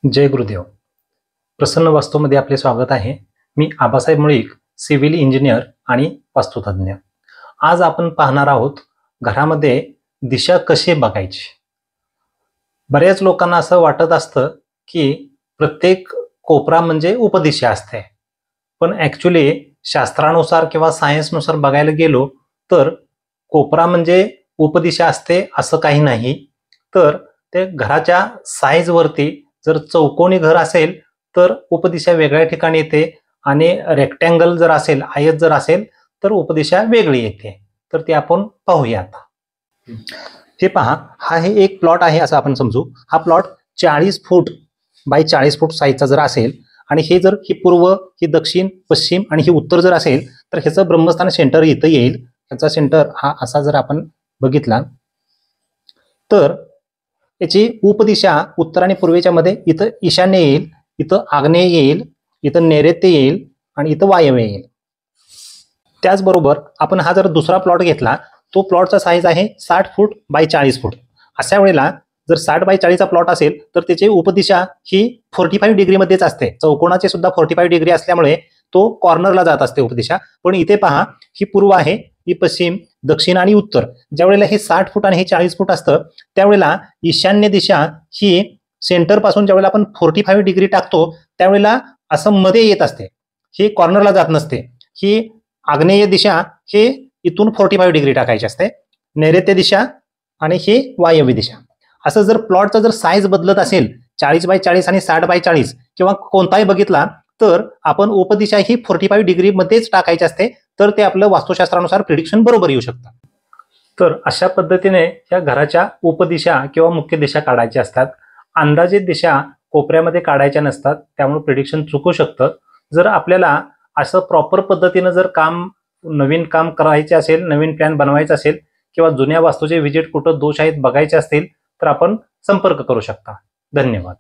जय गुरुदेव. प्रसन्न वास्तूमध्ये आपले स्वागत आहे. मी आबासाहेब मुळीक, सिव्हिल इंजिनियर आणि वास्तुतज्ञ. आज आपण पाहणार आहोत घरामध्ये दिशा कशी बघायची. बऱ्याच लोकांना असं वाटत असतं की प्रत्येक कोपरा म्हणजे उपदिशा असते, पण ॲक्च्युली शास्त्रानुसार किंवा सायन्सनुसार बघायला गेलो तर कोपरा म्हणजे उपदिशा असते असं काही नाही. तर ते घराच्या साईजवरती, जर चौकोनी घर असेल तर उपदिशा वेगळ्या ठिकाणी येते आणि रेक्टँगल जर असेल, आयत जर असेल तर उपदिशा वेगळी येते. तर ते आपण पाहूया आता. हे पहा, हा हे एक प्लॉट आहे असं आपण समजू. हा प्लॉट 40 फूट बाय 40 फूट साईजचा जर असेल आणि हे जर ही पूर्व, ही दक्षिण, पश्चिम आणि ही उत्तर जर असेल तर ह्याचं ब्रह्मस्थान सेंटर इथं येईल. ह्याचा सेंटर हा असा जर आपण बघितला तर याची उपदिशा उत्तर आणि पूर्वेच्या मध्ये इथं ईशान्य येईल, इथं आग्नेय येईल, इथं नैऋत्य येईल आणि इथं वायव्य येईल. त्याचबरोबर आपण हा जर दुसरा प्लॉट घेतला, तो प्लॉटचा साईज आहे 60 फूट बाय 40 फूट. अशा वेळेला जर 60 बाय 40 चा प्लॉट असेल तर त्याची उपदिशा ही 45 डिग्री मध्येच असते. चौकोनाचे सुद्धा 45 डिग्री असल्यामुळे तो कॉर्नरला जात असते उपदिशा. पण इथे पहा, ही पूर्व आहे, ही पश्चिम, दक्षिण आणि उत्तर. ज्या वेळेला हे 60 फूट आणि हे 40 फूट असतं त्यावेळेला ईशान्य दिशा ही सेंटर पासून ज्यावेळेला आपण 45 डिग्री टाकतो त्यावेळेला असं मध्ये येत असते, ही कॉर्नरला जात नसते. ही आग्नेय दिशा हे इथून 45 डिग्री टाकायची असते, नैऋत्य दिशा आणि ही वायव्य दिशा. असं जर प्लॉटचा जर साईज बदलत असेल 40 बाय 40 आणि 60 बाय 40 किंवा कोणताही बघितला तर आपण उपदिशा ही 45 डिग्री मध्येच टाकायची असते. तर ते आपलं वास्तुशास्त्रानुसार प्रिडिक्शन बरोबर येऊ शकतं. तर अशा पद्धतीने या घराच्या उपदिशा किंवा मुख्य दिशा काढायच्या असतात. अंदाजित दिशा कोपऱ्यामध्ये काढायच्या नसतात, त्यामुळे प्रिडिक्शन चुकू शकतं. जर आपल्याला असं प्रॉपर पद्धतीनं जर नवीन काम करायचे असेल, नवीन प्लॅन बनवायचा असेल किंवा जुन्या वास्तूचे विजिट कुठं दोष आहेत बघायचे असतील तर आपण संपर्क करू शकता. धन्यवाद.